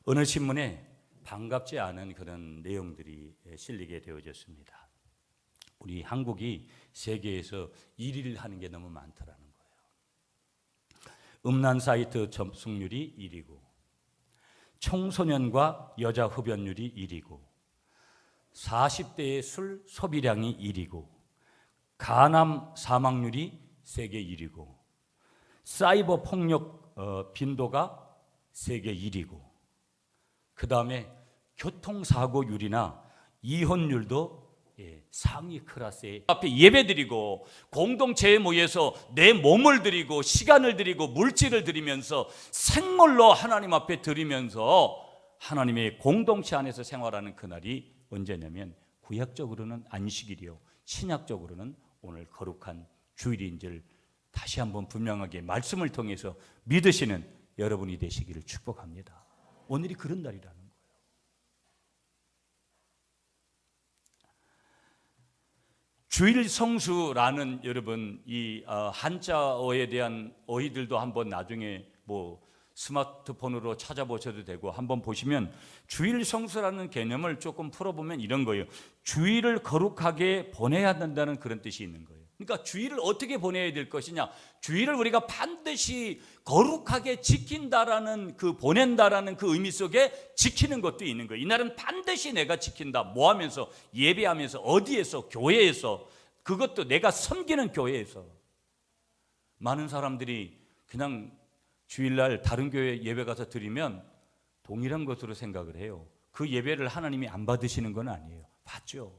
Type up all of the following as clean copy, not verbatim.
어느 신문에 반갑지 않은 그런 내용들이 실리게 되어졌습니다. 우리 한국이 세계에서 1위를 하는 게 너무 많더라는 거예요. 음란 사이트 접속률이 1위고, 청소년과 여자 흡연율이 1위고, 40대의 술 소비량이 1위고, 간암 사망률이 세계 1위고, 사이버 폭력 빈도가 세계 1위고, 그 다음에 교통사고율이나 이혼율도 상위 클래스에 앞에 예배드리고 공동체에 모여서 내 몸을 드리고 시간을 드리고 물질을 드리면서 생물로 하나님 앞에 드리면서 하나님의 공동체 안에서 생활하는 그날이 언제냐면 구약적으로는 안식일이요, 신약적으로는 오늘 거룩한 주일인 줄 다시 한번 분명하게 말씀을 통해서 믿으시는 여러분이 되시기를 축복합니다. 오늘이 그런 날이라는 거예요. 주일 성수라는 여러분 이 한자어에 대한 어휘들도 한번 나중에 스마트폰으로 찾아보셔도 되고 한번 보시면 주일 성수라는 개념을 조금 풀어보면 이런 거예요. 주일을 거룩하게 보내야 된다는 그런 뜻이 있는 거예요. 그러니까 주일을 어떻게 보내야 될 것이냐, 주일을 우리가 반드시 거룩하게 지킨다라는 보낸다라는 그 의미 속에 지키는 것도 있는 거예요. 이날은 반드시 내가 지킨다. 뭐 하면서? 예배하면서. 어디에서? 교회에서. 그것도 내가 섬기는 교회에서. 많은 사람들이 그냥 주일날 다른 교회 예배 가서 드리면 동일한 것으로 생각을 해요. 그 예배를 하나님이 안 받으시는 건 아니에요. 받죠.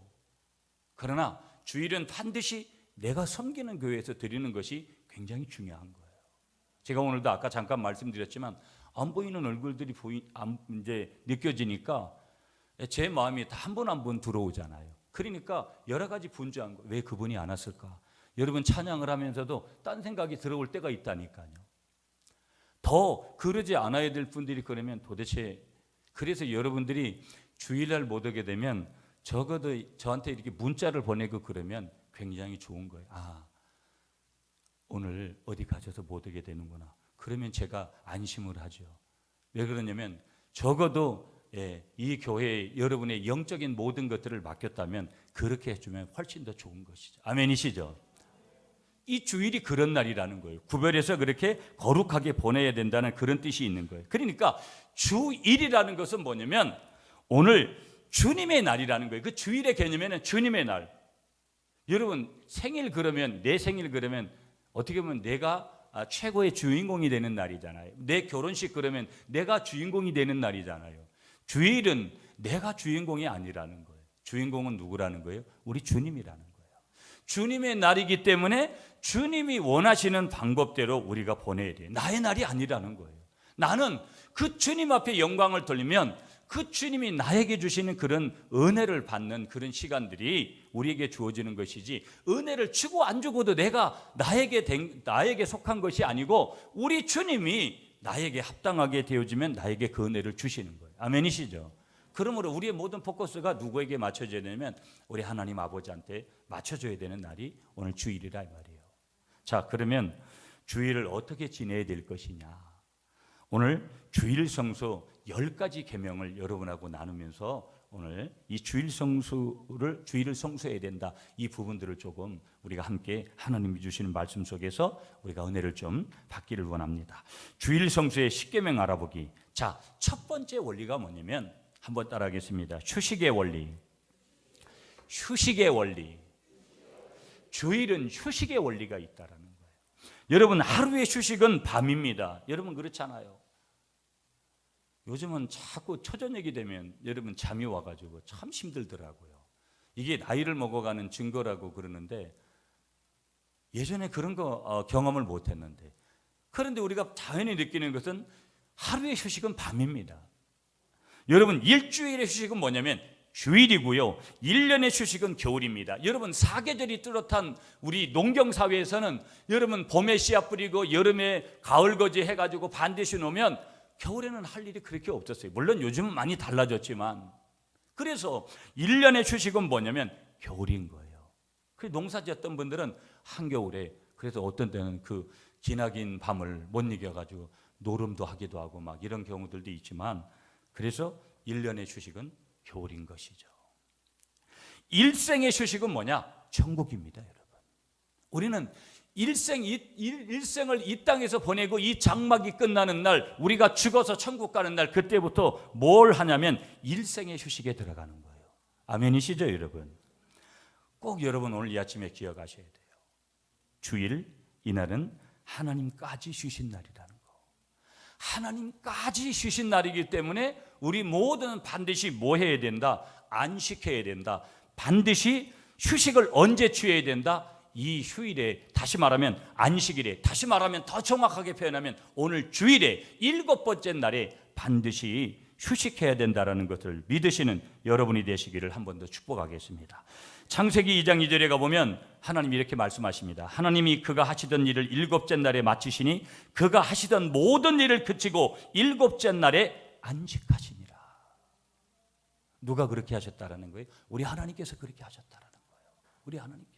그러나 주일은 반드시 내가 섬기는 교회에서 드리는 것이 굉장히 중요한 거예요. 제가 오늘도 아까 잠깐 말씀드렸지만 안 보이는 얼굴들이 이제 느껴지니까 제 마음이 다 한 분 한 분 들어오잖아요. 그러니까 여러 가지 분주한 거. 왜 그분이 안 왔을까? 여러분 찬양을 하면서도 딴 생각이 들어올 때가 있다니까요. 더 그러지 않아야 될 분들이 그러면 도대체, 그래서 여러분들이 주일날 못 오게 되면 적어도 저한테 이렇게 문자를 보내고 그러면 굉장히 좋은 거예요. 오늘 어디 가셔서 못 오게 되는구나. 그러면 제가 안심을 하죠. 왜 그러냐면 적어도 이 교회에 여러분의 영적인 모든 것들을 맡겼다면 그렇게 해주면 훨씬 더 좋은 것이죠. 아멘이시죠? 이 주일이 그런 날이라는 거예요. 구별해서 그렇게 거룩하게 보내야 된다는 그런 뜻이 있는 거예요. 그러니까 주일이라는 것은 뭐냐면 오늘 주님의 날이라는 거예요. 그 주일의 개념에는 주님의 날. 여러분 생일 그러면, 내 생일 그러면 어떻게 보면 내가 최고의 주인공이 되는 날이잖아요. 내 결혼식 그러면 내가 주인공이 되는 날이잖아요. 주일은 내가 주인공이 아니라는 거예요. 주인공은 누구라는 거예요? 우리 주님이라는 거예요. 주님의 날이기 때문에 주님이 원하시는 방법대로 우리가 보내야 돼요. 나의 날이 아니라는 거예요. 나는 그 주님 앞에 영광을 돌리면 그 주님이 나에게 주시는 그런 은혜를 받는 그런 시간들이 우리에게 주어지는 것이지, 은혜를 주고 안 주고도 내가 나에게 속한 것이 아니고 우리 주님이 나에게 합당하게 되어지면 나에게 그 은혜를 주시는 거예요. 아멘이시죠? 그러므로 우리의 모든 포커스가 누구에게 맞춰져야 되냐면 우리 하나님 아버지한테 맞춰줘야 되는 날이 오늘 주일이라 이 말이에요. 자, 그러면 주일을 어떻게 지내야 될 것이냐, 오늘 주일 성수 10가지 계명을 여러분하고 나누면서 오늘 이 주일을 성수해야 된다, 이 부분들을 조금 우리가 함께 하나님이 주시는 말씀 속에서 우리가 은혜를 좀 받기를 원합니다. 주일 성수의 10계명 알아보기. 자, 첫 번째 원리가 뭐냐면 한번 따라하겠습니다. 휴식의 원리. 휴식의 원리. 주일은 휴식의 원리가 있다라는 거예요. 여러분 하루의 휴식은 밤입니다. 여러분 그렇잖아요. 요즘은 자꾸 초저녁이 되면 여러분 잠이 와가지고 참 힘들더라고요. 이게 나이를 먹어가는 증거라고 그러는데 예전에 그런 거 경험을 못했는데, 그런데 우리가 자연히 느끼는 것은 하루의 휴식은 밤입니다. 여러분 일주일의 휴식은 뭐냐면 주일이고요, 1년의 휴식은 겨울입니다. 여러분 사계절이 뚜렷한 우리 농경사회에서는 여러분 봄에 씨앗 뿌리고 여름에 가을거지 해가지고 반드시 놓으면 겨울에는 할 일이 그렇게 없었어요. 물론 요즘은 많이 달라졌지만, 그래서 1년의 휴식은 뭐냐면 겨울인 거예요. 그 농사 지었던 분들은 한겨울에, 그래서 어떤 때는 그 기나긴 밤을 못 이겨가지고 노름도 하기도 하고 막 이런 경우들도 있지만, 그래서 1년의 휴식은 겨울인 것이죠. 일생의 휴식은 뭐냐? 천국입니다, 여러분. 우리는 일생을 이 땅에서 보내고 이 장막이 끝나는 날, 우리가 죽어서 천국 가는 날, 그때부터 뭘 하냐면 일생의 휴식에 들어가는 거예요. 아멘이시죠, 여러분? 꼭 여러분 오늘 이 아침에 기억하셔야 돼요. 주일, 이날은 하나님까지 쉬신 날이라는 거. 하나님까지 쉬신 날이기 때문에 우리 모두는 반드시 뭐 해야 된다? 안식해야 된다. 반드시 휴식을 언제 취해야 된다? 이 휴일에, 다시 말하면 안식일에, 다시 말하면 더 정확하게 표현하면 오늘 주일에 7번째 날에 반드시 휴식해야 된다는 것을 믿으시는 여러분이 되시기를 한 번 더 축복하겠습니다. 창세기 2장 2절에 가보면 하나님이 이렇게 말씀하십니다. 하나님이 그가 하시던 일을 7째 날에 마치시니 그가 하시던 모든 일을 그치고 7째 날에 안식하시니라. 누가 그렇게 하셨다라는 거예요? 우리 하나님께서 그렇게 하셨다라는 거예요. 우리 하나님께서.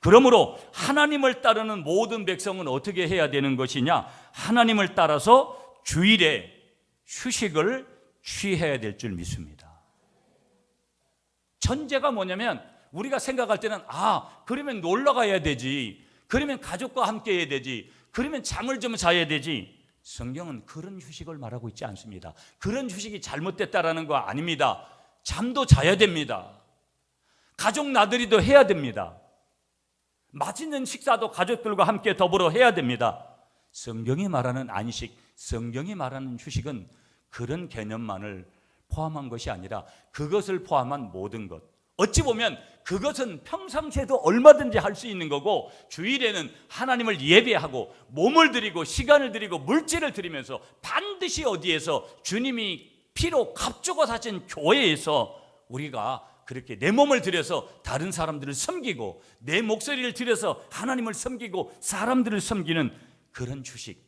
그러므로 하나님을 따르는 모든 백성은 어떻게 해야 되는 것이냐? 하나님을 따라서 주일에 휴식을 취해야 될 줄 믿습니다. 전제가 뭐냐면 우리가 생각할 때는 그러면 놀러 가야 되지, 그러면 가족과 함께 해야 되지, 그러면 잠을 좀 자야 되지. 성경은 그런 휴식을 말하고 있지 않습니다. 그런 휴식이 잘못됐다라는 거 아닙니다. 잠도 자야 됩니다. 가족 나들이도 해야 됩니다. 맛있는 식사도 가족들과 함께 더불어 해야 됩니다. 성경이 말하는 안식, 성경이 말하는 휴식은 그런 개념만을 포함한 것이 아니라 그것을 포함한 모든 것. 어찌 보면 그것은 평상시에도 얼마든지 할 수 있는 거고, 주일에는 하나님을 예배하고 몸을 드리고 시간을 드리고 물질을 드리면서 반드시 어디에서 주님이 피로 값주고 사신 교회에서 우리가 그렇게 내 몸을 들여서 다른 사람들을 섬기고 내 목소리를 들여서 하나님을 섬기고 사람들을 섬기는 그런 휴식,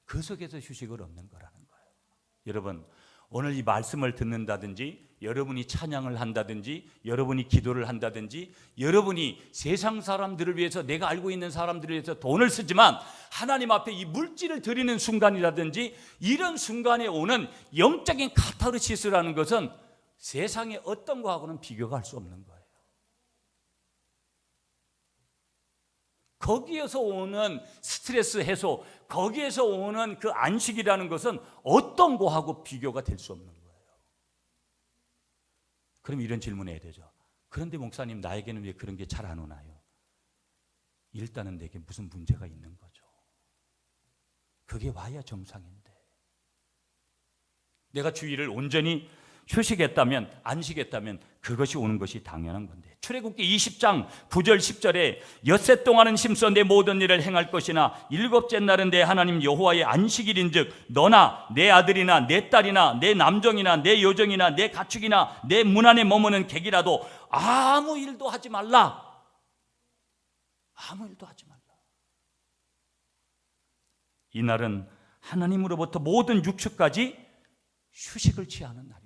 그 속에서 휴식을 얻는 거라는 거예요. 여러분, 오늘 이 말씀을 듣는다든지, 여러분이 찬양을 한다든지, 여러분이 기도를 한다든지, 여러분이 세상 사람들을 위해서, 내가 알고 있는 사람들을 위해서 돈을 쓰지만 하나님 앞에 이 물질을 드리는 순간이라든지, 이런 순간에 오는 영적인 카타르시스라는 것은 세상의 어떤 거하고는 비교가 할 수 없는 거예요. 거기에서 오는 스트레스 해소, 거기에서 오는 그 안식이라는 것은 어떤 거하고 비교가 될 수 없는 거예요. 그럼 이런 질문해야 되죠. 그런데 목사님, 나에게는 왜 그런 게 잘 안 오나요? 일단은 내게 무슨 문제가 있는 거죠. 그게 와야 정상인데. 내가 주일을 온전히 휴식했다면, 안식했다면 그것이 오는 것이 당연한 건데. 출애굽기 20장 9절 10절에 엿새 동안은 힘써 내 모든 일을 행할 것이나 7째 날은 내 하나님 여호와의 안식일인즉 너나 내 아들이나 내 딸이나 내 남종이나 내 여종이나 내 가축이나 내 문 안에 머무는 객이라도 아무 일도 하지 말라. 아무 일도 하지 말라. 이 날은 하나님으로부터 모든 육축까지 휴식을 취하는 날이다.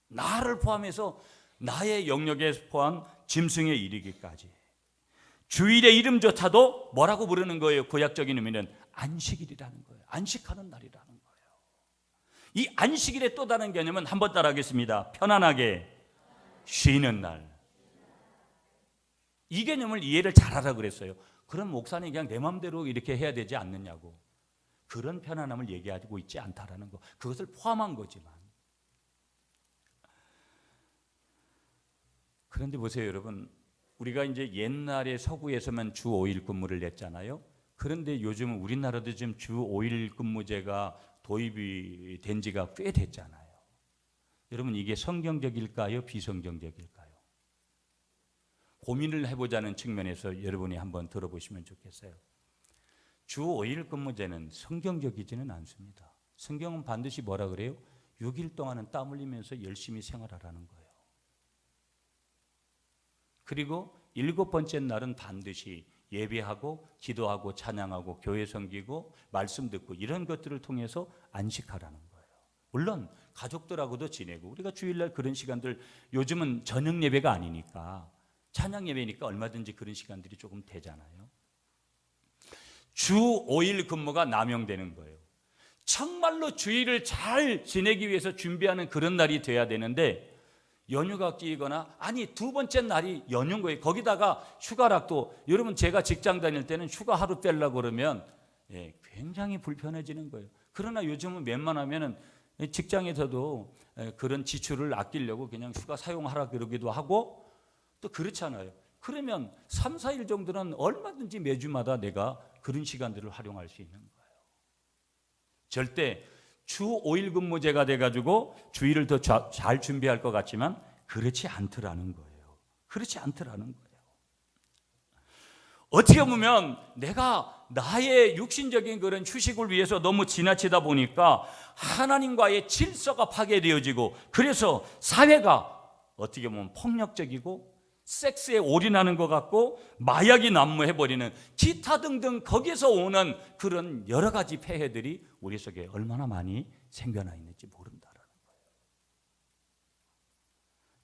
나를 포함해서 나의 영역에 포함 짐승에 이르기까지. 주일의 이름조차도 뭐라고 부르는 거예요? 구약적인 의미는 안식일이라는 거예요. 안식하는 날이라는 거예요. 이 안식일의 또 다른 개념은 한번 따라하겠습니다. 편안하게 쉬는 날. 이 개념을 이해를 잘하라 그랬어요. 그럼 목사님 그냥 내 마음대로 이렇게 해야 되지 않느냐고. 그런 편안함을 얘기하고 있지 않다라는 거. 그것을 포함한 거지만. 그런데 보세요, 여러분. 우리가 이제 옛날에 서구에서만 주 5일 근무를 냈잖아요. 그런데 요즘은 우리나라도 지금 주 5일 근무제가 도입이 된 지가 꽤 됐잖아요. 여러분, 이게 성경적일까요? 비성경적일까요? 고민을 해보자는 측면에서 여러분이 한번 들어보시면 좋겠어요. 주 5일 근무제는 성경적이지는 않습니다. 성경은 반드시 뭐라 그래요? 6일 동안은 땀 흘리면서 열심히 생활하라는 거예요. 그리고 7번째 날은 반드시 예배하고 기도하고 찬양하고 교회 섬기고 말씀 듣고 이런 것들을 통해서 안식하라는 거예요. 물론 가족들하고도 지내고, 우리가 주일날 그런 시간들, 요즘은 저녁 예배가 아니니까 찬양 예배니까 얼마든지 그런 시간들이 조금 되잖아요. 주 5일 근무가 남용되는 거예요. 정말로 주일을 잘 지내기 위해서 준비하는 그런 날이 돼야 되는데 연휴가 끼거나 아니 두 번째 날이 연휴인 거예요. 거기다가 휴가락도 여러분 제가 직장 다닐 때는 휴가 하루 떼려고 그러면 굉장히 불편해지는 거예요. 그러나 요즘은 웬만하면은 직장에서도 그런 지출을 아끼려고 그냥 휴가 사용하라 그러기도 하고 또 그렇잖아요. 그러면 3, 4일 정도는 얼마든지 매주마다 내가 그런 시간들을 활용할 수 있는 거예요. 절대 주 5일 근무제가 돼가지고 주일을 더 잘 준비할 것 같지만 그렇지 않더라는 거예요. 그렇지 않더라는 거예요. 어떻게 보면 내가 나의 육신적인 그런 휴식을 위해서 너무 지나치다 보니까 하나님과의 질서가 파괴되어지고 그래서 사회가 어떻게 보면 폭력적이고 섹스에 올인하는 것 같고 마약이 난무해버리는 기타 등등 거기서 오는 그런 여러 가지 폐해들이 우리 속에 얼마나 많이 생겨나 있는지 모른다라는 거예요.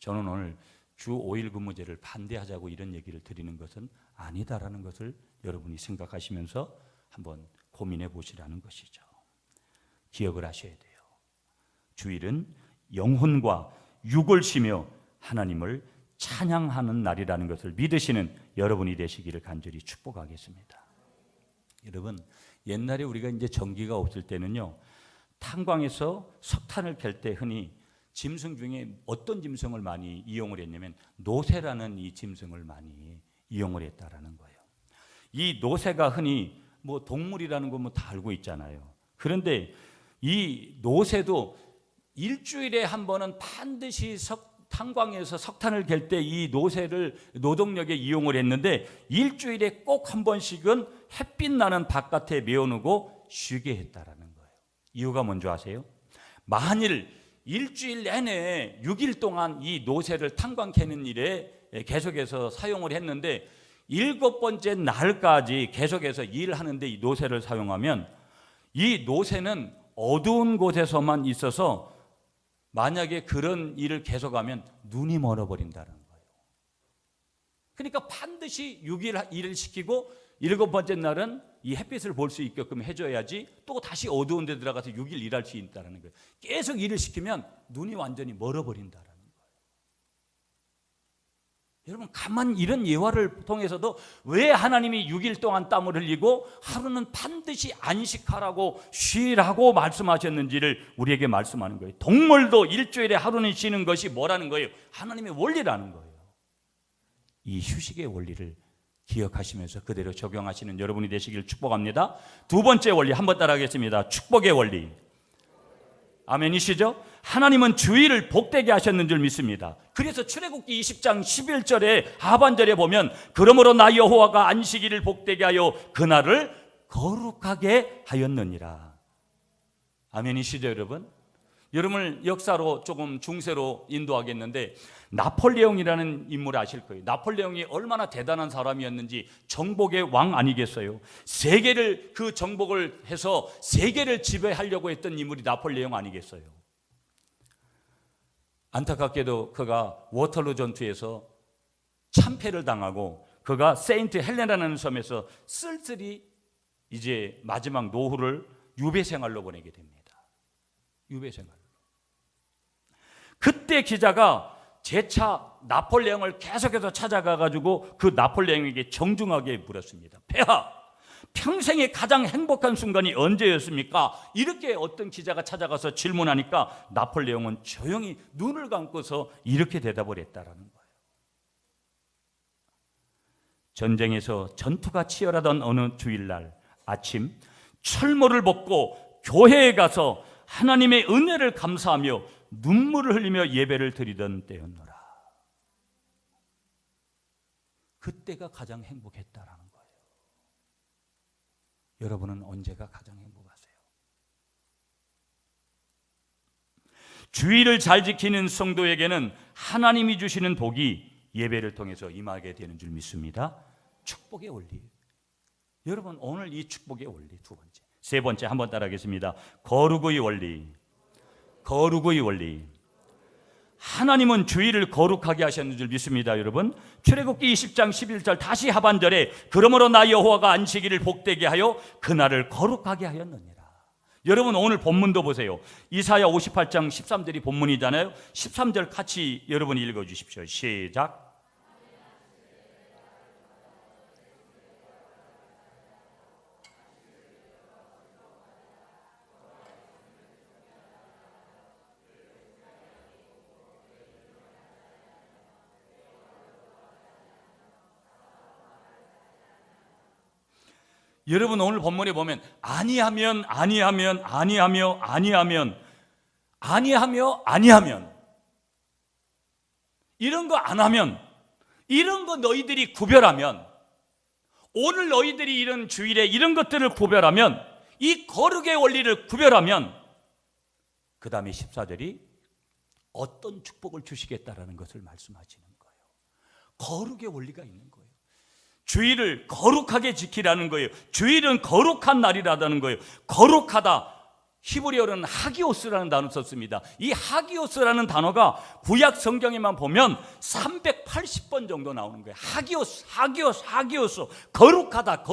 저는 오늘 주 5일 근무제를 반대하자고 이런 얘기를 드리는 것은 아니다라는 것을 여러분이 생각하시면서 한번 고민해 보시라는 것이죠. 기억을 하셔야 돼요. 주일은 영혼과 육을 쉬며 하나님을 찬양하는 날이라는 것을 믿으시는 여러분이 되시기를 간절히 축복하겠습니다. 여러분, 옛날에 우리가 이제 전기가 없을 때는요, 탄광에서 석탄을 갤 때 흔히 짐승 중에 어떤 짐승을 많이 이용을 했냐면 노새라는 이 짐승을 많이 이용을 했다라는 거예요. 이 노새가 흔히 뭐 동물이라는 거 뭐 다 알고 있잖아요. 그런데 이 노새도 일주일에 한 번은 반드시 탄광에서 석탄을 갤 때 이 노새를 노동력에 이용을 했는데 일주일에 꼭 한 번씩은 햇빛 나는 바깥에 메어놓고 쉬게 했다라는 거예요. 이유가 뭔지 아세요? 만일 일주일 내내 6일 동안 이 노새를 탄광 캐는 일에 계속해서 사용을 했는데 7번째 날까지 계속해서 일하는데 이 노새를 사용하면 이 노새는 어두운 곳에서만 있어서 만약에 그런 일을 계속하면 눈이 멀어버린다는 거예요. 그러니까 반드시 6일 일을 시키고 7번째 날은 이 햇빛을 볼 수 있게끔 해줘야지 또 다시 어두운 데 들어가서 6일 일할 수 있다는 거예요. 계속 일을 시키면 눈이 완전히 멀어버린다는 거예요. 여러분 가만 이런 예화를 통해서도 왜 하나님이 6일 동안 땀을 흘리고 하루는 반드시 안식하라고 쉬라고 말씀하셨는지를 우리에게 말씀하는 거예요. 동물도 일주일에 하루는 쉬는 것이 뭐라는 거예요? 하나님의 원리라는 거예요. 이 휴식의 원리를 기억하시면서 그대로 적용하시는 여러분이 되시길 축복합니다. 두 번째 원리 한번 따라하겠습니다. 축복의 원리. 아멘이시죠? 하나님은 주일을 복되게 하셨는 줄 믿습니다. 그래서 출애굽기 20장 11절에 하반절에 보면 그러므로 나 여호와가 안식일을 복되게 하여 그날을 거룩하게 하였느니라. 아멘이시죠 여러분? 여러분을 역사로 조금 중세로 인도하겠는데 나폴레옹이라는 인물 아실 거예요. 나폴레옹이 얼마나 대단한 사람이었는지 정복의 왕 아니겠어요? 세계를 그 정복을 해서 세계를 지배하려고 했던 인물이 나폴레옹 아니겠어요? 안타깝게도 그가 워털루 전투에서 참패를 당하고 그가 세인트 헬레나라는 섬에서 쓸쓸히 이제 마지막 노후를 유배 생활로 보내게 됩니다. 유배 생활. 그때 기자가 재차 나폴레옹을 계속해서 찾아가가지고 그 나폴레옹에게 정중하게 물었습니다. 폐하, 평생에 가장 행복한 순간이 언제였습니까? 이렇게 어떤 기자가 찾아가서 질문하니까 나폴레옹은 조용히 눈을 감고서 이렇게 대답을 했다라는 거예요. 전쟁에서 전투가 치열하던 어느 주일날 아침 철모를 벗고 교회에 가서 하나님의 은혜를 감사하며 눈물을 흘리며 예배를 드리던 때였노라. 그때가 가장 행복했다라는 거예요. 여러분은 언제가 가장 행복하세요? 주일을 잘 지키는 성도에게는 하나님이 주시는 복이 예배를 통해서 임하게 되는 줄 믿습니다. 축복의 원리. 여러분 오늘 이 축복의 원리 두 번째. 세 번째 한번 따라하겠습니다. 거룩의 원리. 거룩의 원리. 하나님은 주일을 거룩하게 하셨는 줄 믿습니다. 여러분 출애굽기 20장 11절 다시 하반절에 그러므로 나 여호와가 안식일을 복되게 하여 그날을 거룩하게 하였느니라. 여러분 오늘 본문도 보세요. 이사야 58장 13절이 본문이잖아요. 13절 같이 여러분 읽어주십시오. 시작. 여러분 오늘 본문에 보면 아니하면 이런 거 안 하면, 이런 거 너희들이 구별하면, 오늘 너희들이 이런 주일에 이런 것들을 구별하면, 이 거룩의 원리를 구별하면, 그 다음에 14절이 어떤 축복을 주시겠다라는 것을 말씀하시는 거예요. 거룩의 원리가 있는 거예요. 주일을 거룩하게 지키라는 거예요. 주일은 거룩한 날이라는 거예요. 거룩하다, 히브리어로는 하기오스라는 단어 썼습니다. 이 하기오스라는 단어가 구약 성경에만 보면 380번 정도 나오는 거예요. 하기오스. 거룩하다.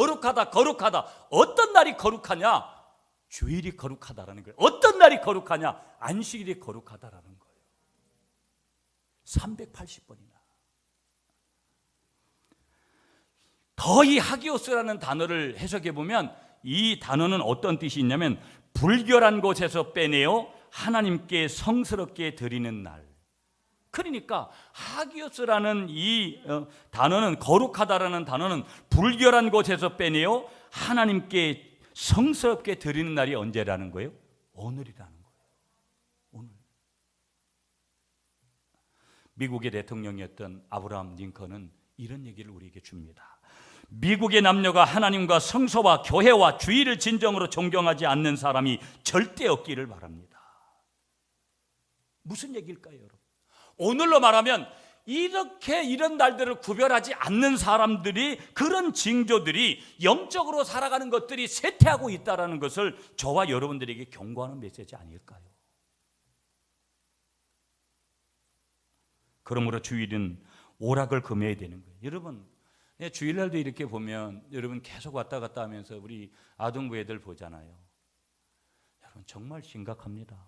어떤 날이 거룩하냐? 주일이 거룩하다라는 거예요. 어떤 날이 거룩하냐? 안식일이 거룩하다라는 거예요. 380번이나. 더 이 하기오스라는 단어를 해석해 보면 이 단어는 어떤 뜻이 있냐면 불결한 곳에서 빼내어 하나님께 성스럽게 드리는 날. 그러니까 하기오스라는 이 단어는, 거룩하다라는 단어는 불결한 곳에서 빼내어 하나님께 성스럽게 드리는 날이 언제라는 거예요? 오늘이라는 거예요. 오늘. 미국의 대통령이었던 아브라함 링컨은 이런 얘기를 우리에게 줍니다. 미국의 남녀가 하나님과 성소와 교회와 주일을 진정으로 존경하지 않는 사람이 절대 없기를 바랍니다. 무슨 얘기일까요, 여러분? 오늘로 말하면 이렇게 이런 날들을 구별하지 않는 사람들이, 그런 징조들이, 영적으로 살아가는 것들이 쇠퇴하고 있다는 것을 저와 여러분들에게 경고하는 메시지 아닐까요? 그러므로 주일은 오락을 금해야 되는 거예요. 여러분, 주일날도 이렇게 보면 여러분 계속 왔다 갔다 하면서 우리 아동부 애들 보잖아요. 여러분 정말 심각합니다.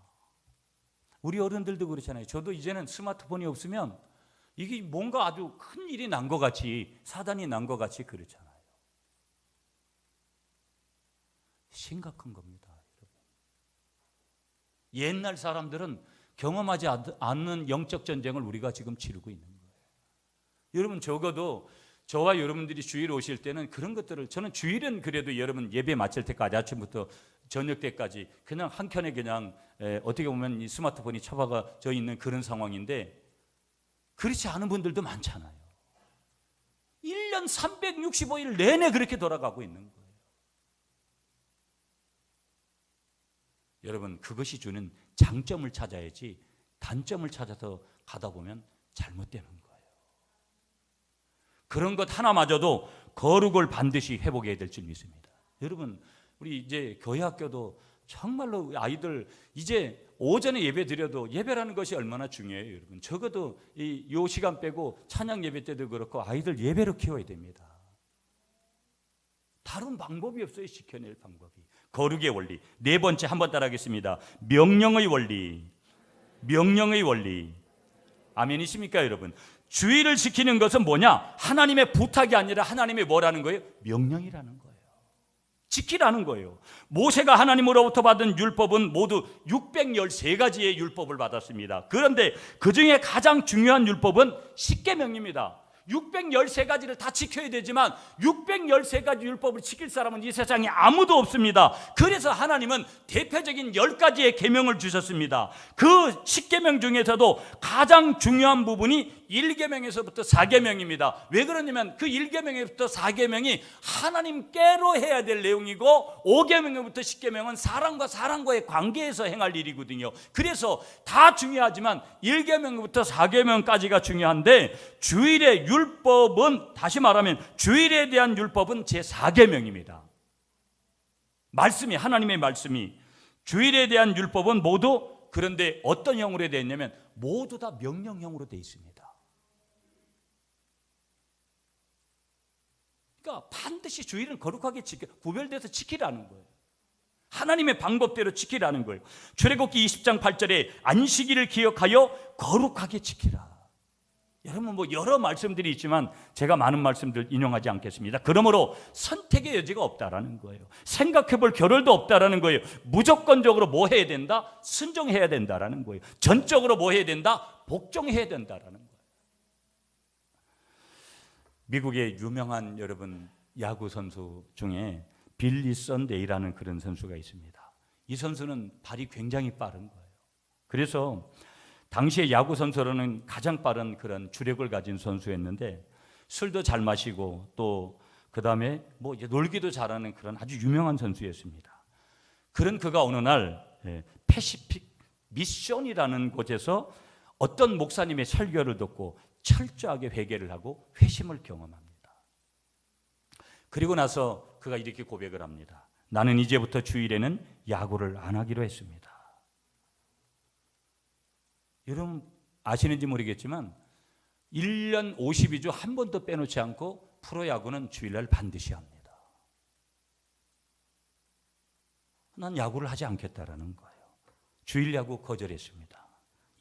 우리 어른들도 그렇잖아요. 저도 이제는 스마트폰이 없으면 이게 뭔가 아주 큰 일이 난 것 같이, 사단이 난 것 같이 그렇잖아요. 심각한 겁니다, 여러분. 옛날 사람들은 경험하지 않는 영적 전쟁을 우리가 지금 치르고 있는 거예요. 여러분 적어도 저와 여러분들이 주일 오실 때는 그런 것들을, 저는 주일은 그래도 여러분 예배 마칠 때까지, 아침부터 저녁 때까지 그냥 한켠에 그냥 어떻게 보면 이 스마트폰이 처박아져 있는 그런 상황인데, 그렇지 않은 분들도 많잖아요. 1년 365일 내내 그렇게 돌아가고 있는 거예요. 여러분 그것이 주는 장점을 찾아야지 단점을 찾아서 가다 보면 잘못되는 거예요. 그런 것 하나마저도 거룩을 반드시 회복해야 될 줄 믿습니다. 여러분 우리 이제 교회 학교도 정말로 아이들 이제 오전에 예배 드려도, 예배라는 것이 얼마나 중요해요, 여러분. 적어도 요 시간 빼고 찬양 예배 때도 그렇고 아이들 예배로 키워야 됩니다. 다른 방법이 없어요, 지켜낼 방법이. 거룩의 원리. 네 번째, 한번 따라하겠습니다. 명령의 원리. 아멘이십니까, 여러분? 주의를 지키는 것은 뭐냐? 하나님의 부탁이 아니라 하나님의 뭐라는 거예요? 명령이라는 거예요. 지키라는 거예요. 모세가 하나님으로부터 받은 율법은 모두 613가지의 율법을 받았습니다. 그런데 그 중에 가장 중요한 율법은 십계명입니다. 613가지를 다 지켜야 되지만 613가지 율법을 지킬 사람은 이 세상에 아무도 없습니다. 그래서 하나님은 대표적인 10가지의 계명을 주셨습니다. 그 10계명 중에서도 가장 중요한 부분이 1계명에서부터 4계명입니다. 왜 그러냐면 그 1계명에부터 4계명이 하나님께로 해야 될 내용이고, 5계명부터 10계명은 사람과 사람과의 관계에서 행할 일이거든요. 그래서 다 중요하지만 1계명부터 4계명까지가 중요한데, 주일의 율법은, 다시 말하면 주일에 대한 율법은 제4계명입니다. 말씀이, 하나님의 말씀이, 주일에 대한 율법은 모두, 그런데 어떤 형으로 되어 있냐면 모두 다 명령형으로 되어 있습니다. 그러니까 반드시 주일은 거룩하게 구별돼서 지키라는 거예요. 하나님의 방법대로 지키라는 거예요. 출애굽기 20장 8절에 안식일을 기억하여 거룩하게 지키라. 여러분 여러 말씀들이 있지만 제가 많은 말씀들 인용하지 않겠습니다. 그러므로 선택의 여지가 없다라는 거예요. 생각해 볼 겨를도 없다라는 거예요. 무조건적으로 뭐 해야 된다? 순종해야 된다라는 거예요. 전적으로 뭐 해야 된다? 복종해야 된다라는 거예요. 미국의 유명한 여러분 야구 선수 중에 빌리 썬데이라는 그런 선수가 있습니다. 이 선수는 발이 굉장히 빠른 거예요. 그래서 당시에 야구 선수로는 가장 빠른 그런 주력을 가진 선수였는데 술도 잘 마시고 또 그다음에 놀기도 잘하는 그런 아주 유명한 선수였습니다. 그런 그가 어느 날 패시픽 미션이라는 곳에서 어떤 목사님의 설교를 듣고 철저하게 회개를 하고 회심을 경험합니다. 그리고 나서 그가 이렇게 고백을 합니다. 나는 이제부터 주일에는 야구를 안 하기로 했습니다. 여러분 아시는지 모르겠지만 1년 52주 한 번도 빼놓지 않고 프로야구는 주일날 반드시 합니다. 난 야구를 하지 않겠다라는 거예요. 주일 야구 거절했습니다.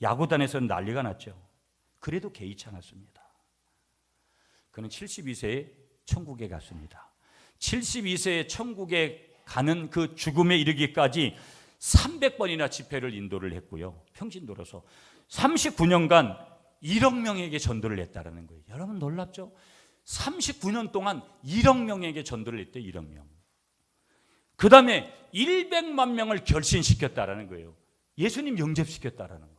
야구단에서는 난리가 났죠. 그래도 개의치 않았습니다. 그는 72세에 천국에 갔습니다. 72세에 천국에 가는 그 죽음에 이르기까지 300번이나 집회를 인도를 했고요. 평신도로서 39년간 1억 명에게 전도를 했다는 거예요. 여러분 놀랍죠? 39년 동안 1억 명에게 전도를 했대요. 1억 명. 그 다음에 100만 명을 결신시켰다는 거예요. 예수님 영접시켰다는 거예요.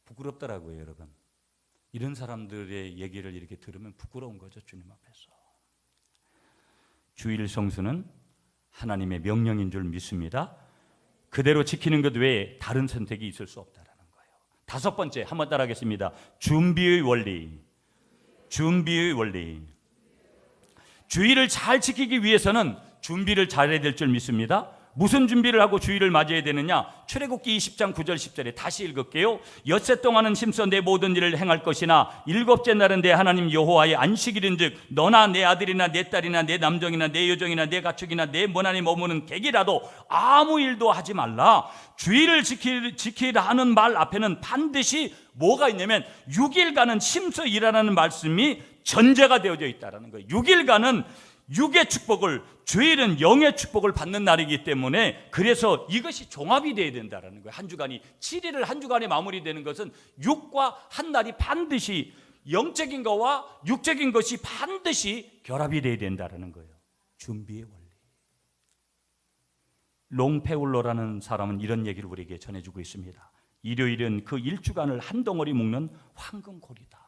부끄럽더라고요, 여러분. 이런 사람들의 얘기를 이렇게 들으면 부끄러운 거죠, 주님 앞에서. 주일 성수는 하나님의 명령인 줄 믿습니다. 그대로 지키는 것 외에 다른 선택이 있을 수 없다는 거예요. 다섯 번째, 한번 따라하겠습니다. 준비의 원리. 준비의 원리. 주일을 잘 지키기 위해서는 준비를 잘해야 될 줄 믿습니다. 무슨 준비를 하고 주일을 맞이해야 되느냐? 출애굽기 20장 9절 10절에 다시 읽을게요. 엿새 동안은 힘써 내 모든 일을 행할 것이나 일곱째 날은 내 하나님 여호와의 안식일인즉 너나 내 아들이나 내 딸이나 내 남종이나 내 여종이나 내 가축이나 내 문 안에 머무는 객이라도 아무 일도 하지 말라. 주일을 지키라 하는 말 앞에는 반드시 뭐가 있냐면 6일간은 힘써 일하라는 말씀이 전제가 되어져 있다는 거예요. 6일간은 육의 축복을, 주일은 영의 축복을 받는 날이기 때문에 그래서 이것이 종합이 되어야 된다는 거예요. 한 주간이 7일을 한 주간에 마무리되는 것은 육과 한 날이 반드시 영적인 것과 육적인 것이 반드시 결합이 되어야 된다는 거예요. 준비의 원리. 롱페울로라는 사람은 이런 얘기를 우리에게 전해주고 있습니다. 일요일은 그 일주간을 한 덩어리 묶는 황금고리다.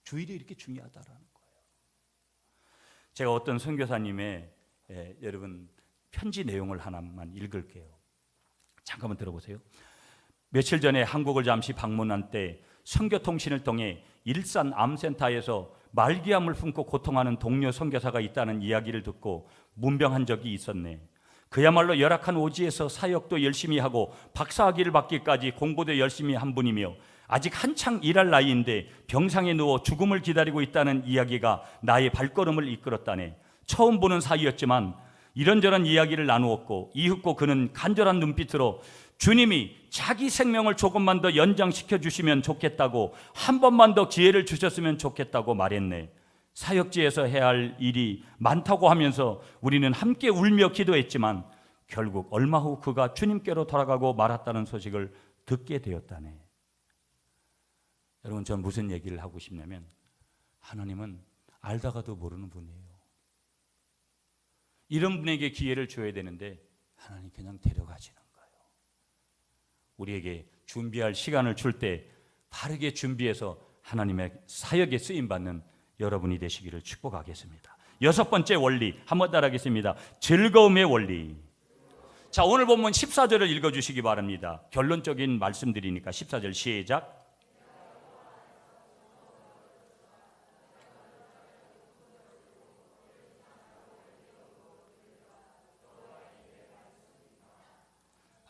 주일이 이렇게 중요하다라는 거예요. 제가 어떤 선교사님의 여러분 편지 내용을 하나만 읽을게요. 잠깐만 들어보세요. 며칠 전에 한국을 잠시 방문한 때 선교통신을 통해 일산 암센터에서 말기암을 품고 고통하는 동료 선교사가 있다는 이야기를 듣고 문병한 적이 있었네. 그야말로 열악한 오지에서 사역도 열심히 하고 박사학위를 받기까지 공부도 열심히 한 분이며 아직 한창 일할 나이인데 병상에 누워 죽음을 기다리고 있다는 이야기가 나의 발걸음을 이끌었다네. 처음 보는 사이였지만 이런저런 이야기를 나누었고 이윽고 그는 간절한 눈빛으로 주님이 자기 생명을 조금만 더 연장시켜 주시면 좋겠다고, 한 번만 더 기회를 주셨으면 좋겠다고 말했네. 사역지에서 해야 할 일이 많다고 하면서 우리는 함께 울며 기도했지만 결국 얼마 후 그가 주님께로 돌아가고 말았다는 소식을 듣게 되었다네. 여러분, 저는 무슨 얘기를 하고 싶냐면 하나님은 알다가도 모르는 분이에요. 이런 분에게 기회를 줘야 되는데 하나님 그냥 데려가시는 거예요. 우리에게 준비할 시간을 줄 때 바르게 준비해서 하나님의 사역에 쓰임받는 여러분이 되시기를 축복하겠습니다. 여섯 번째 원리, 한번 따라하겠습니다. 즐거움의 원리. 자, 오늘 본문 14절을 읽어주시기 바랍니다. 결론적인 말씀드리니까 14절 시작.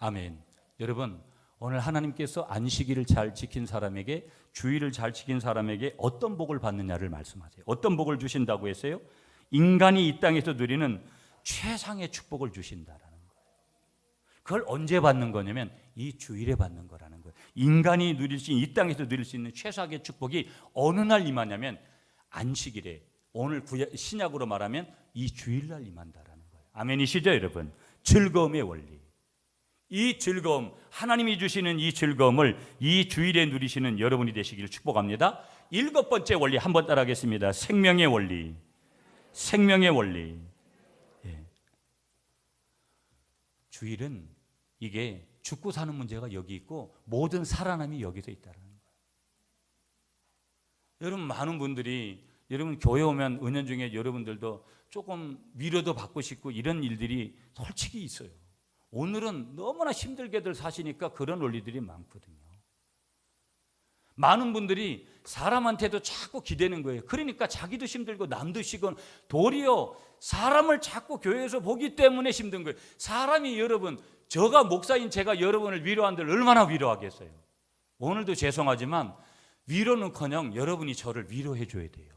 아멘. 여러분, 오늘 하나님께서 안식일을 잘 지킨 사람에게, 주일을 잘 지킨 사람에게 어떤 복을 받느냐를 말씀하세요. 어떤 복을 주신다고 했어요? 인간이 이 땅에서 누리는 최상의 축복을 주신다라는 거예요. 그걸 언제 받는 거냐면 이 주일에 받는 거라는 거예요. 인간이 누릴 수 있는, 이 땅에서 누릴 수 있는 최상의 축복이 어느 날 임하냐면 안식일에, 오늘 신약으로 말하면 이 주일날 임한다라는 거예요. 아멘이시죠 여러분? 즐거움의 원리. 이 즐거움, 하나님이 주시는 이 즐거움을 이 주일에 누리시는 여러분이 되시기를 축복합니다. 7번째 원리 한번 따라하겠습니다. 생명의 원리. 생명의 원리. 예. 주일은 이게 죽고 사는 문제가 여기 있고 모든 살아남이 여기서 있다는 거예요. 여러분, 많은 분들이 여러분 교회 오면 은연중에 여러분들도 조금 위로도 받고 싶고 이런 일들이 솔직히 있어요. 오늘은 너무나 힘들게들 사시니까 그런 원리들이 많거든요. 많은 분들이 사람한테도 자꾸 기대는 거예요. 그러니까 자기도 힘들고 남도 쉬고, 도리어 사람을 자꾸 교회에서 보기 때문에 힘든 거예요. 사람이, 여러분, 저가 목사인 제가 여러분을 위로한들 얼마나 위로하겠어요. 오늘도 죄송하지만 위로는커녕 여러분이 저를 위로해 줘야 돼요.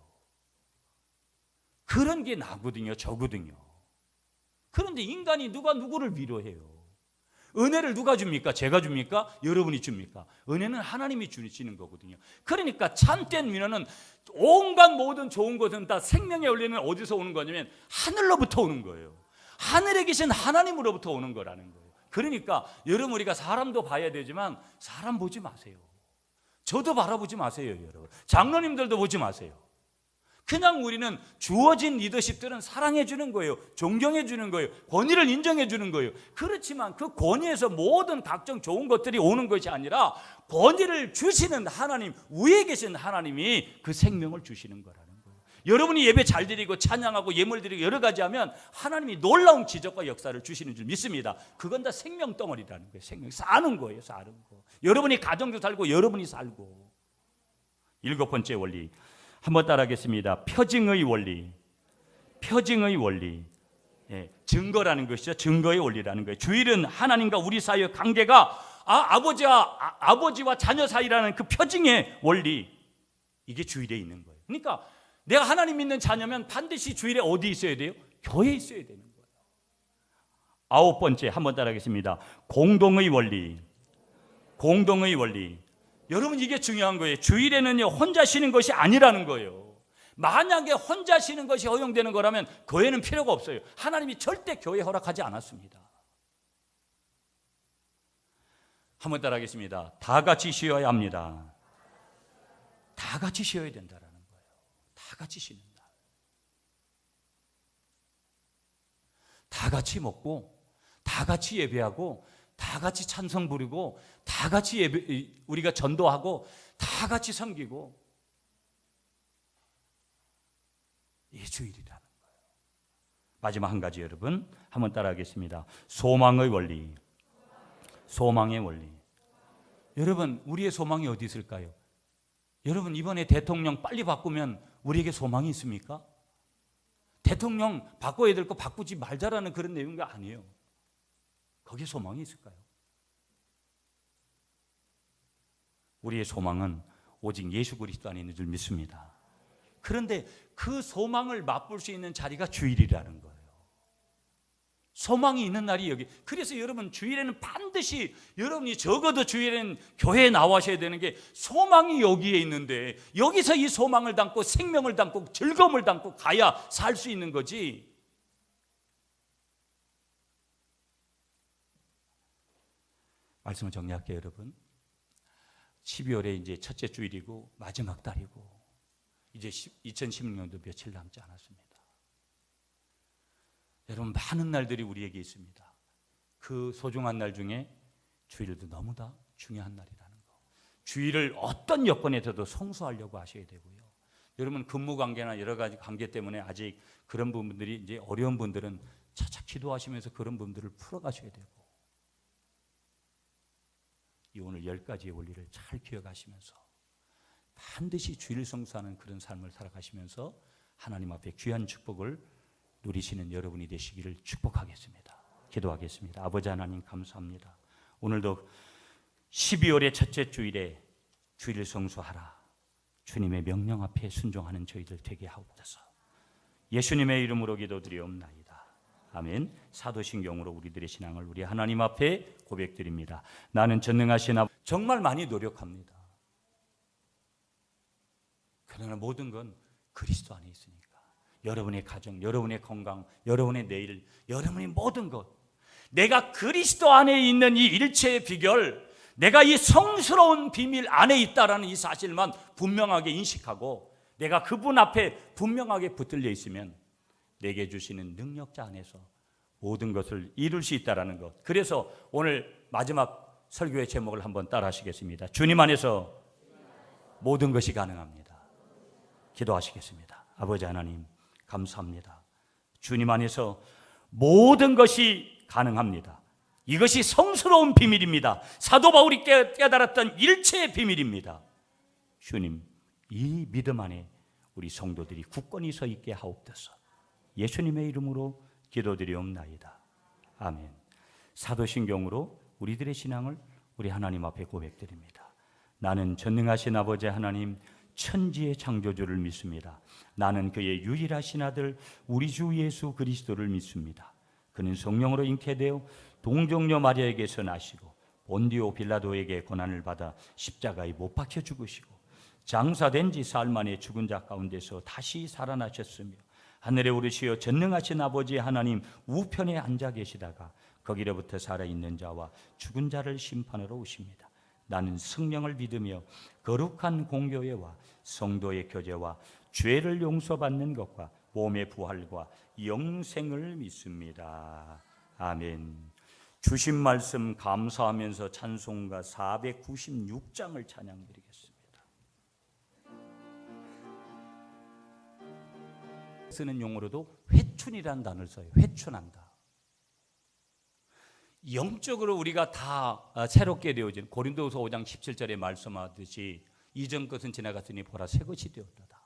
그런 게 나거든요, 저거든요. 그런데 인간이 누가 누구를 위로해요? 은혜를 누가 줍니까? 제가 줍니까? 여러분이 줍니까? 은혜는 하나님이 주시는 거거든요. 그러니까 참된 위로는, 온갖 모든 좋은 것은 다 생명의 원리는 어디서 오는 거냐면 하늘로부터 오는 거예요. 하늘에 계신 하나님으로부터 오는 거라는 거예요. 그러니까 여러분, 우리가 사람도 봐야 되지만 사람 보지 마세요. 저도 바라보지 마세요, 여러분. 장로님들도 보지 마세요. 그냥 우리는 주어진 리더십들은 사랑해 주는 거예요. 존경해 주는 거예요. 권위를 인정해 주는 거예요. 그렇지만 그 권위에서 모든 각종 좋은 것들이 오는 것이 아니라 권위를 주시는 하나님, 위에 계신 하나님이 그 생명을 주시는 거라는 거예요. 여러분이 예배 잘 드리고 찬양하고 예물 드리고 여러 가지 하면 하나님이 놀라운 기적과 역사를 주시는 줄 믿습니다. 그건 다 생명 덩어리라는 거예요. 생명, 사는 거예요, 사는 거. 여러분이 가정도 살고 여러분이 살고. 7번째 원리 한번 따라하겠습니다. 표징의 원리. 표징의 원리. 예, 증거라는 것이죠. 증거의 원리라는 거예요. 주일은 하나님과 우리 사이의 관계가 아버지와 자녀 사이라는 그 표징의 원리. 이게 주일에 있는 거예요. 그러니까 내가 하나님 믿는 자녀면 반드시 주일에 어디 있어야 돼요? 교회에 있어야 되는 거예요. 9번째 한번 따라하겠습니다. 공동의 원리. 공동의 원리. 여러분, 이게 중요한 거예요. 주일에는요, 혼자 쉬는 것이 아니라는 거예요. 만약에 혼자 쉬는 것이 허용되는 거라면 교회는 필요가 없어요. 하나님이 절대 교회 허락하지 않았습니다. 한번 따라하겠습니다. 다 같이 쉬어야 합니다. 다 같이 쉬어야 된다라는 거예요. 다 같이 쉬는 날. 다 같이 먹고, 다 같이 예배하고, 다 같이 찬송 부르고, 다 같이 우리가 전도하고, 다 같이 섬기고, 이게 주일이라는 거예요. 마지막 한 가지, 여러분 한번 따라하겠습니다. 소망의 원리. 소망의 원리. 여러분, 우리의 소망이 어디 있을까요? 여러분, 이번에 대통령 빨리 바꾸면 우리에게 소망이 있습니까? 대통령 바꿔야 될 거 바꾸지 말자라는 그런 내용이 아니에요. 거기에 소망이 있을까요? 우리의 소망은 오직 예수 그리스도 안에 있는 줄 믿습니다. 그런데 그 소망을 맛볼 수 있는 자리가 주일이라는 거예요. 소망이 있는 날이 여기. 그래서 여러분, 주일에는 반드시, 여러분이 적어도 주일에는 교회에 나와셔야 되는 게, 소망이 여기에 있는데 여기서 이 소망을 담고 생명을 담고 즐거움을 담고 가야 살 수 있는 거지. 말씀을 정리할게요, 여러분. 12월에 이제 첫째 주일이고 마지막 달이고, 이제 2016년도 며칠 남지 않았습니다. 여러분, 많은 날들이 우리에게 있습니다. 그 소중한 날 중에 주일도 너무나 중요한 날이라는 거. 주일을 어떤 여건에서도 성수하려고 하셔야 되고요. 여러분, 근무 관계나 여러 가지 관계 때문에 아직 그런 부분들이, 이제 어려운 분들은 차차 기도하시면서 그런 부분들을 풀어가셔야 되고, 이 오늘 10가지의 원리를 잘 기억하시면서 반드시 주일 성수하는 그런 삶을 살아가시면서 하나님 앞에 귀한 축복을 누리시는 여러분이 되시기를 축복하겠습니다. 기도하겠습니다. 아버지 하나님, 감사합니다. 오늘도 12월의 첫째 주일에 주일 성수하라. 주님의 명령 앞에 순종하는 저희들 되게 하옵소서. 예수님의 이름으로 기도드리옵나이다. 아멘. 사도신경으로 우리들의 신앙을 우리 하나님 앞에 고백드립니다. 나는 전능하신 아버지, 정말 많이 노력합니다. 그러나 모든 건 그리스도 안에 있으니까. 여러분의 가정, 여러분의 건강, 여러분의 내일, 여러분의 모든 것, 내가 그리스도 안에 있는 이 일체의 비결, 내가 이 성스러운 비밀 안에 있다라는 이 사실만 분명하게 인식하고 내가 그분 앞에 분명하게 붙들려 있으면 내게 주시는 능력자 안에서 모든 것을 이룰 수 있다라는 것. 그래서 오늘 마지막 설교의 제목을 한번 따라 하시겠습니다. 주님 안에서 모든 것이 가능합니다. 기도하시겠습니다. 아버지 하나님 감사합니다. 주님 안에서 모든 것이 가능합니다. 이것이 성스러운 비밀입니다. 사도 바울이 깨달았던 일체의 비밀입니다. 주님, 이 믿음 안에 우리 성도들이 굳건히 서 있게 하옵소서. 예수님의 이름으로 기도드리옵나이다. 아멘. 사도신경으로 우리들의 신앙을 우리 하나님 앞에 고백드립니다. 나는 전능하신 아버지 하나님 천지의 창조주를 믿습니다. 나는 그의 유일하신 아들 우리 주 예수 그리스도를 믿습니다. 그는 성령으로 잉태되어 동정녀 마리아에게서 나시고 본디오 빌라도에게 고난을 받아 십자가에 못 박혀 죽으시고 장사된 지 사흘 만에 죽은 자 가운데서 다시 살아나셨으며 하늘에 오르시어 전능하신 아버지 하나님 우편에 앉아 계시다가 거기로부터 살아있는 자와 죽은 자를 심판하러 오십니다. 나는 성령을 믿으며 거룩한 공교회와 성도의 교제와 죄를 용서받는 것과 몸의 부활과 영생을 믿습니다. 아멘. 주신 말씀 감사하면서 찬송가 496장을 찬양드리겠습니다. 쓰는 용어로도 회춘이라는 단어를 써요. 회춘한다. 영적으로 우리가 다 새롭게 되어진 고린도후서 5장 17절에 말씀하듯이 이전 것은 지나갔으니 보라 새 것이 되었다.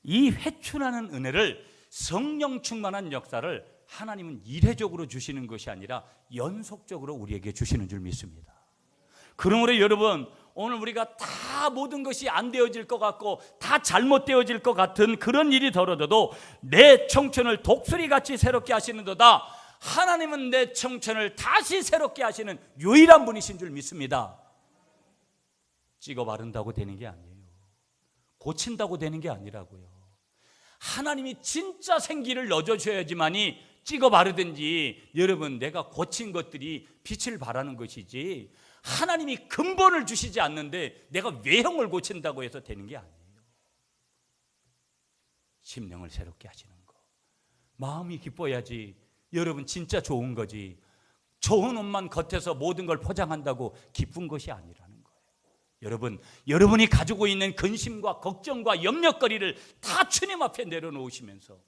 이 회춘하는 은혜를 성령 충만한 역사를 하나님은 이례적으로 주시는 것이 아니라 연속적으로 우리에게 주시는 줄 믿습니다. 그러므로 여러분, 오늘 우리가 다 모든 것이 안 되어질 것 같고 다 잘못되어질 것 같은 그런 일이 벌어져도 내 청춘을 독수리같이 새롭게 하시는도다. 하나님은 내 청춘을 다시 새롭게 하시는 유일한 분이신 줄 믿습니다. 찍어 바른다고 되는 게 아니에요. 고친다고 되는 게 아니라고요. 하나님이 진짜 생기를 넣어주셔야지만이 찍어 바르든지 여러분 내가 고친 것들이 빛을 발하는 것이지 하나님이 근본을 주시지 않는데 내가 외형을 고친다고 해서 되는 게 아니에요. 심령을 새롭게 하시는 거, 마음이 기뻐야지. 여러분 진짜 좋은 거지 좋은 옷만 겉에서 모든 걸 포장한다고 기쁜 것이 아니라는 거예요. 여러분, 여러분이 가지고 있는 근심과 걱정과 염려거리를 다 주님 앞에 내려놓으시면서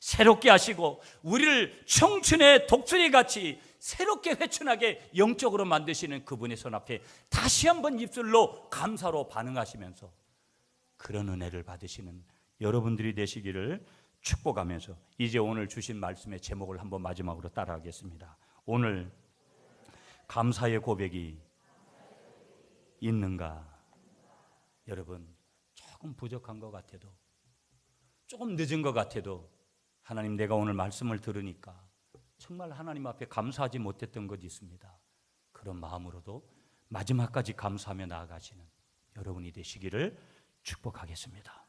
새롭게 하시고 우리를 청춘의 독수리같이 새롭게 회춘하게 영적으로 만드시는 그분의 손 앞에 다시 한번 입술로 감사로 반응하시면서 그런 은혜를 받으시는 여러분들이 되시기를 축복하면서 이제 오늘 주신 말씀의 제목을 한번 마지막으로 따라하겠습니다. 오늘 감사의 고백이 있는가? 여러분, 조금 부족한 것 같아도 조금 늦은 것 같아도 하나님, 내가 오늘 말씀을 들으니까 정말 하나님 앞에 감사하지 못했던 것이 있습니다. 그런 마음으로도 마지막까지 감사하며 나아가시는 여러분이 되시기를 축복하겠습니다.